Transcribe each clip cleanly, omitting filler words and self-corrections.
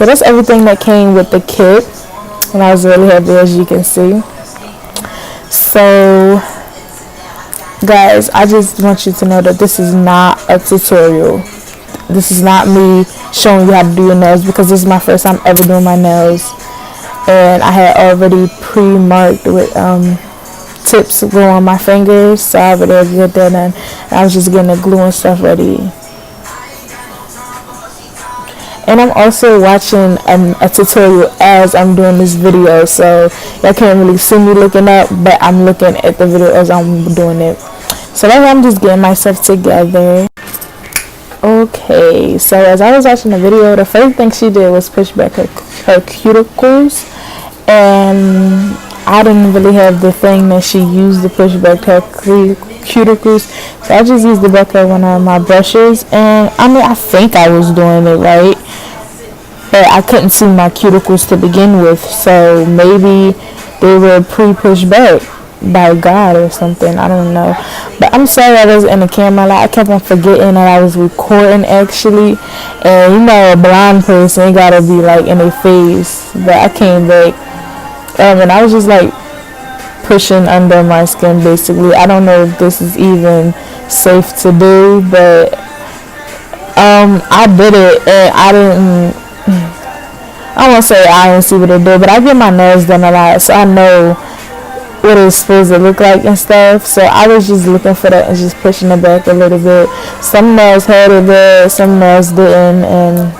So that's everything that came with the kit, and I was really happy, as you can see. So guys, I just want you to know that this is not a tutorial. This is not me showing you how to do your nails, because this is my first time ever doing my nails, and I had already pre-marked with tips to glue on my fingers, so I already had to get that done. I was just getting the glue and stuff ready. And I'm also watching a tutorial as I'm doing this video, so y'all can't really see me looking up, but I'm looking at the video as I'm doing it. So right now I'm just getting myself together. Okay, so as I was watching the video, the first thing she did was push back her cuticles, and I didn't really have the thing that she used to push back her cuticles, so I just used the back of one of my brushes, and I mean, I think I was doing it right, but I couldn't see my cuticles to begin with, so maybe they were pre-pushed back by God or something, I don't know. But I'm sorry I was in the camera, like, I kept on forgetting that I was recording actually, and you know, a blind person gotta be like in their face, but I came back, and I was just like pushing under my skin basically. I don't know if this is even safe to do, but I did it, and I don't want to say I didn't see what it did, but I get my nails done a lot, so I know what it's supposed to look like and stuff. So I was just looking for that and just pushing it back a little bit. Some nails had it there, some nails didn't, and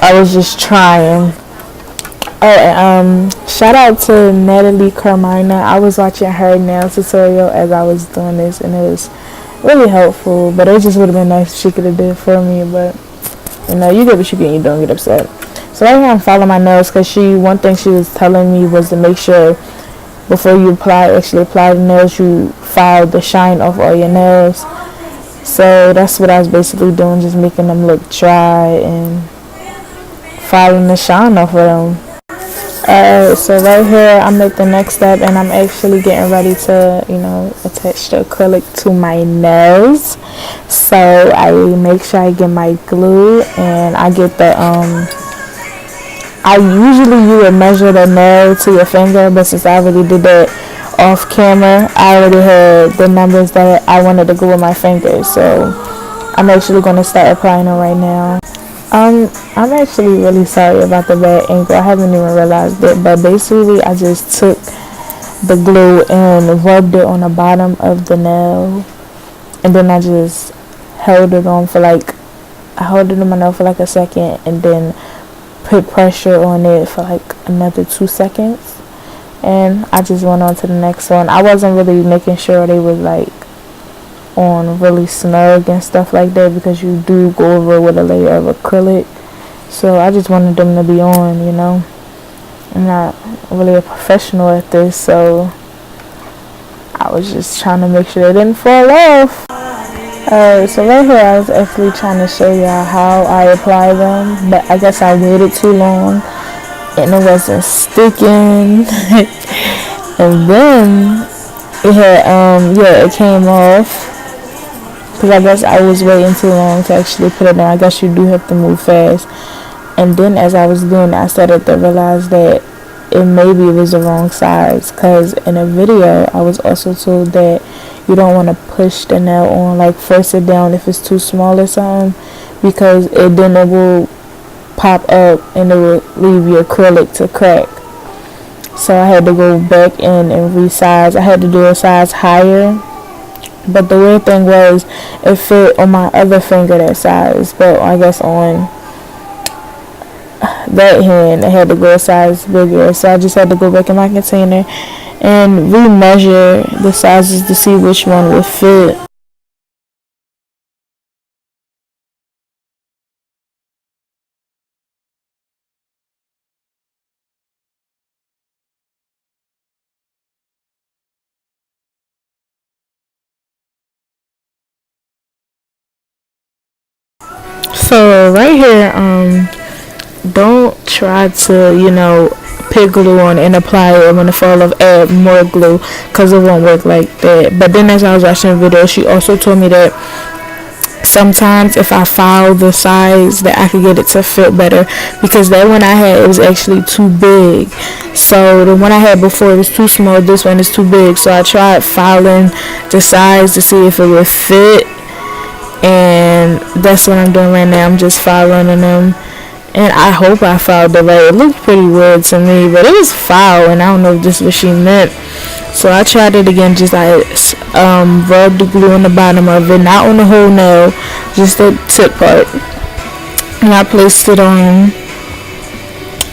I was just trying. Oh, and shout out to Natalie Carmina. I was watching her nail tutorial as I was doing this, and it was really helpful, but it just would have been nice if she could have did it for me, but you know, you get what you get, you don't get upset. So right now I'm following my nails, because one thing she was telling me was to make sure before you actually apply the nails, you file the shine off all your nails. So that's what I was basically doing, just making them look dry and filing the shine off of them. So right here I'm at the next step, and I'm actually getting ready to, you know, attach the acrylic to my nails. So I make sure I get my glue, and I get the you would measure the nail to your finger, but since I already did that off camera, I already had the numbers that I wanted to glue with my fingers, so I'm actually going to start applying it right now. I'm actually really sorry about the bad angle. I haven't even realized it, but basically I just took the glue and rubbed it on the bottom of the nail, and then I just held it on my nail for like a second, and then put pressure on it for like another 2 seconds, and I just went on to the next one. I wasn't really making sure they was like on really snug and stuff like that, because you do go over with a layer of acrylic, so I just wanted them to be on, you know. I'm not really a professional at this, so I was just trying to make sure they didn't fall off. Alright, so right here I was actually trying to show y'all how I apply them, but I guess I waited too long and it wasn't sticking. And then it had it came off, because I guess I was waiting too long to actually put it down. I guess you do have to move fast. And then as I was doing it, I started to realize that maybe it was the wrong size, because in a video I was also told that you don't want to push the nail on, like force it down if it's too small or something, because it will pop up and it will leave your acrylic to crack. So I had to go back in and resize. I had to do a size higher, but the weird thing was it fit on my other finger that size, but I guess on that hand it had to go a size bigger, so I just had to go back in my container and remeasure the sizes to see which one would fit. So right here, don't try to, you know, put glue on and apply it when it fall off, add more glue, because it won't work like that. But then as I was watching the video, she also told me that sometimes if I file the size that I could get it to fit better, because that one I had, it was actually too big. So the one I had before was too small, this one is too big. So I tried filing the size to see if it would fit, and that's what I'm doing right now. I'm just filing them, and I hope I filed the right. It looked pretty weird to me, but it was foul, and I don't know if this is what she meant. So I tried it again, just I rubbed the glue on the bottom of it, not on the whole nail, just the tip part. And I placed it on,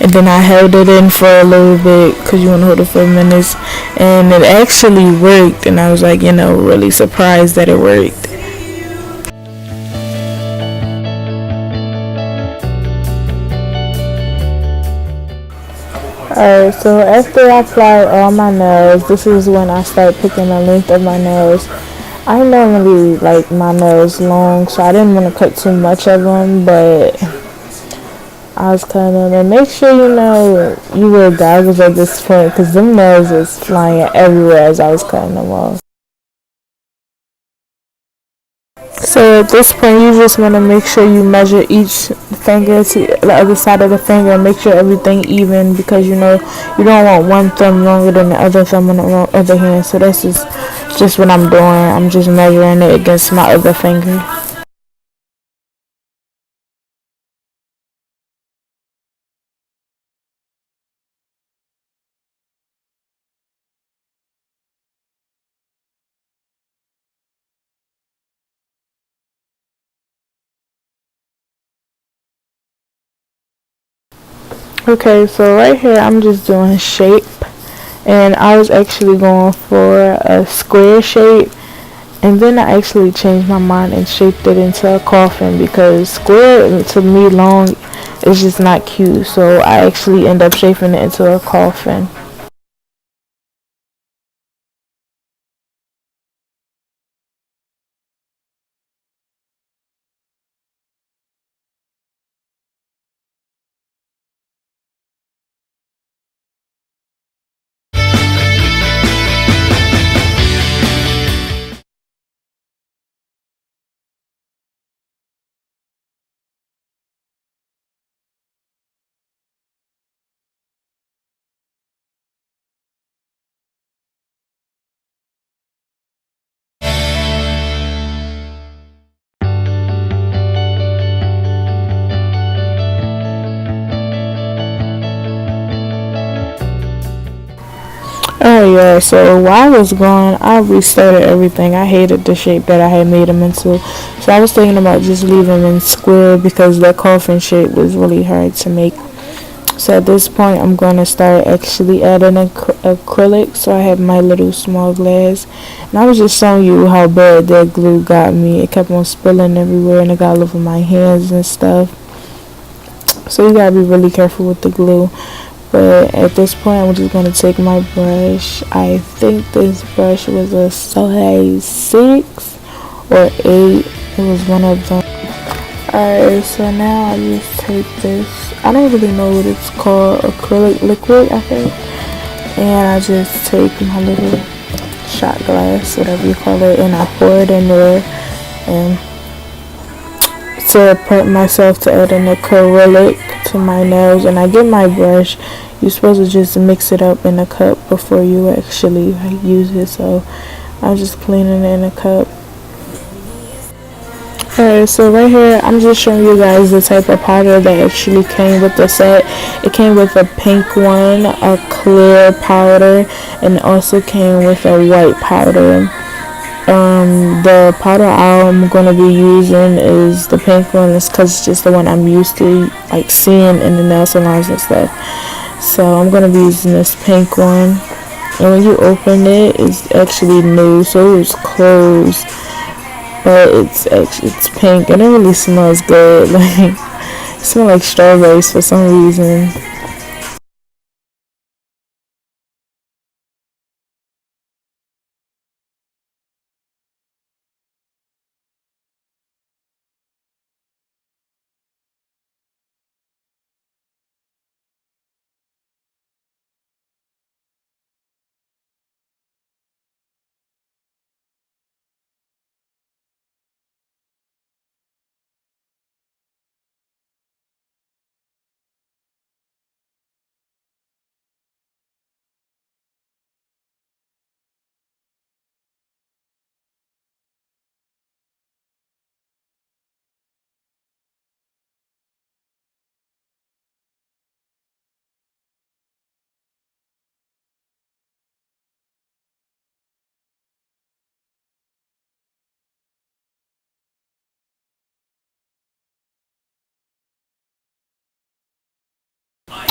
and then I held it in for a little bit, because you want to hold it for minutes. And it actually worked, and I was like, really surprised that it worked. Alright, so after I apply all my nails, this is when I start picking the length of my nails. I normally like my nails long, so I didn't want to cut too much of them, but I was cutting them. And make sure you wear goggles at this point, because them nails was flying everywhere as I was cutting them off. So at this point, you just want to make sure you measure each finger to the other side of the finger and make sure everything even, because you don't want one thumb longer than the other thumb on the other hand. So this is just what I'm doing. I'm just measuring it against my other finger. Okay, so right here I'm just doing shape, and I was actually going for a square shape, and then I actually changed my mind and shaped it into a coffin, because square to me long is just not cute. So I actually end up shaping it into a coffin. Oh yeah, so while I was gone, I restarted everything. I hated the shape that I had made them into. So I was thinking about just leaving them in square, because that coffin shape was really hard to make. So at this point, I'm going to start actually adding acrylic. So I have my little small glass. And I was just showing you how bad that glue got me. It kept on spilling everywhere, and it got all over my hands and stuff. So you gotta be really careful with the glue. But at this point, I'm just going to take my brush. I think this brush was a size 6 or 8. It was one of them. Alright, so now I just take this. I don't really know what it's called. Acrylic liquid, I think. And I just take my little shot glass, whatever you call it, and I pour it in there. And to prep myself to add an acrylic to my nails, and I get my brush. You're supposed to just mix it up in a cup before you actually use it. So I'm just cleaning it in a cup. Alright, so right here I'm just showing you guys the type of powder that actually came with the set. It came with a pink one, a clear powder, and it also came with a white powder. The powder I'm gonna be using is the pink one, it's because it's just the one I'm used to like seeing in the nail salons and stuff. So I'm gonna be using this pink one, and when you open it, it's actually new, so it was closed, but it's pink, and it really smells good. Like it smells like strawberries for some reason.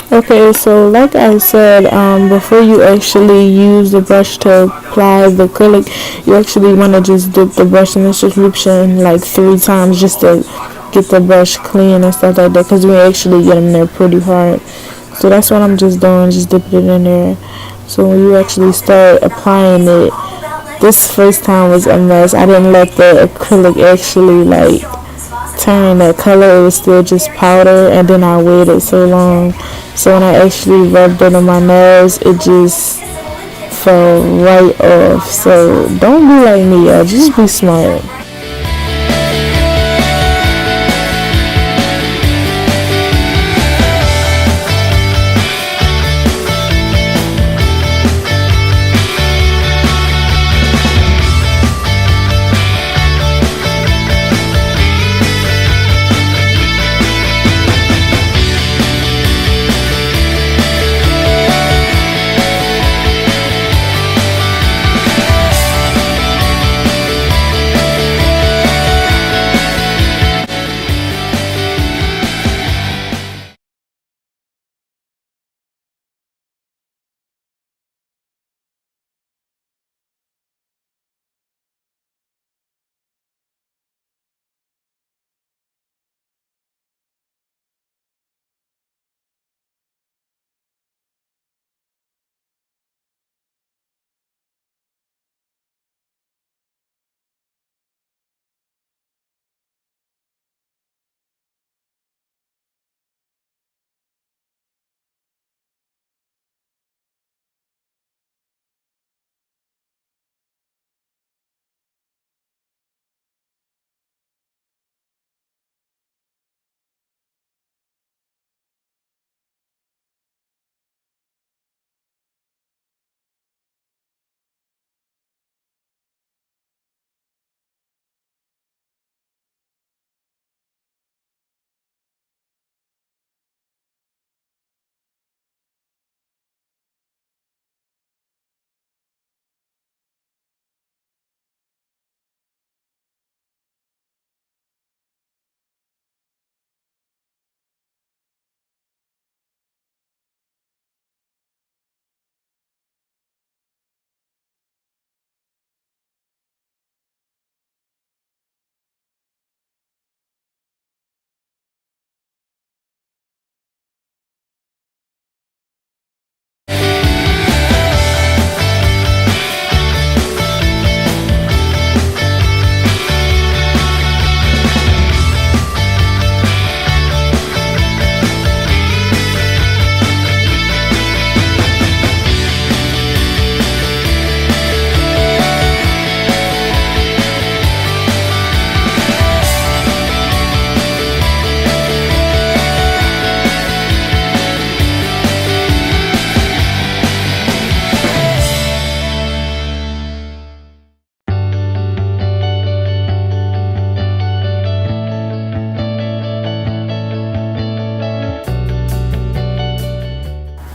Okay, so like I said, before you actually use the brush to apply the acrylic, you actually want to just dip the brush in the solution like 3 times just to get the brush clean and stuff like that, because we actually get them there pretty hard. So that's what I'm just doing, just dipping it in there. So when you actually start applying it, this first time was a mess. I didn't let the acrylic actually like turn that color. It was still just powder, and then I waited so long. So when I actually rubbed it on my nails, it just fell right off. So don't be like me, y'all. Just be smart.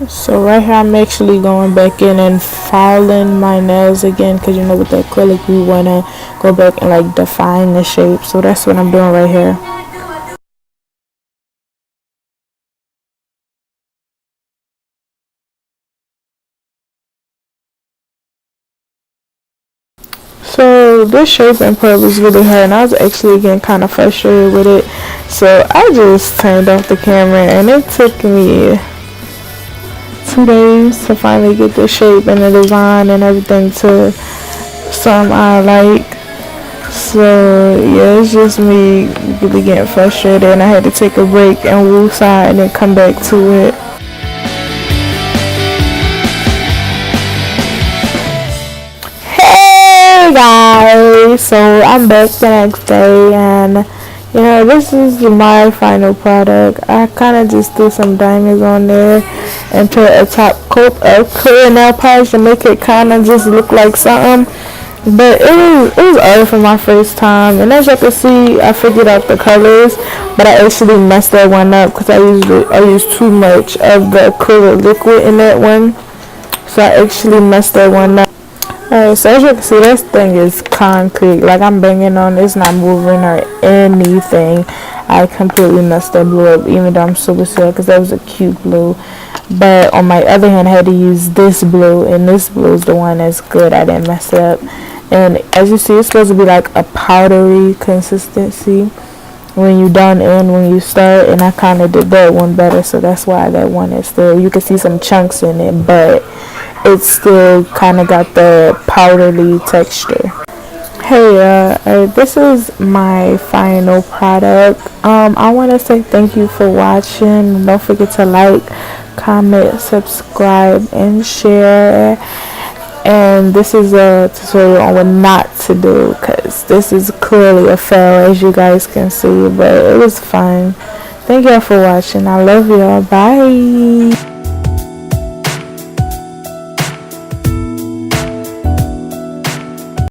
So right here I'm actually going back in and filing my nails again, because you know with the acrylic we want to go back and like define the shape. So that's what I'm doing right here. So this shaping part was really hard, and I was actually getting kind of frustrated with it. So I just turned off the camera, and it took me 2 days to finally get the shape and the design and everything to something I like. So yeah, it's just me really getting frustrated, and I had to take a break and woosah and then come back to it. Hey guys, so I'm back the next day, and this is my final product. I kind of just threw some diamonds on there and put a top coat of clear nail polish to make it kind of just look like something. But it was alright for my first time, and as you can see, I figured out the colors, but I actually messed that one up because I used too much of the acrylic liquid in that one, so I actually messed that one up. Alright, so as you can see, this thing is concrete. Like I'm banging on, it's not moving or anything. I completely messed that blue up, even though I'm super sad because that was a cute blue. But on my other hand, I had to use this blue, and this blue is the one that's good. I didn't mess it up. And as you see, it's supposed to be like a powdery consistency when you done and when you start, and I kind of did that one better, so that's why that one is still, you can see some chunks in it, but it's still kind of got the powdery texture. Hey, this is my final product. I want to say thank you for watching. Don't forget to like, comment, subscribe, and share. And this is a tutorial on what not to do, because this is clearly a fail, as you guys can see, but it was fun. Thank y'all for watching. I love y'all. Bye.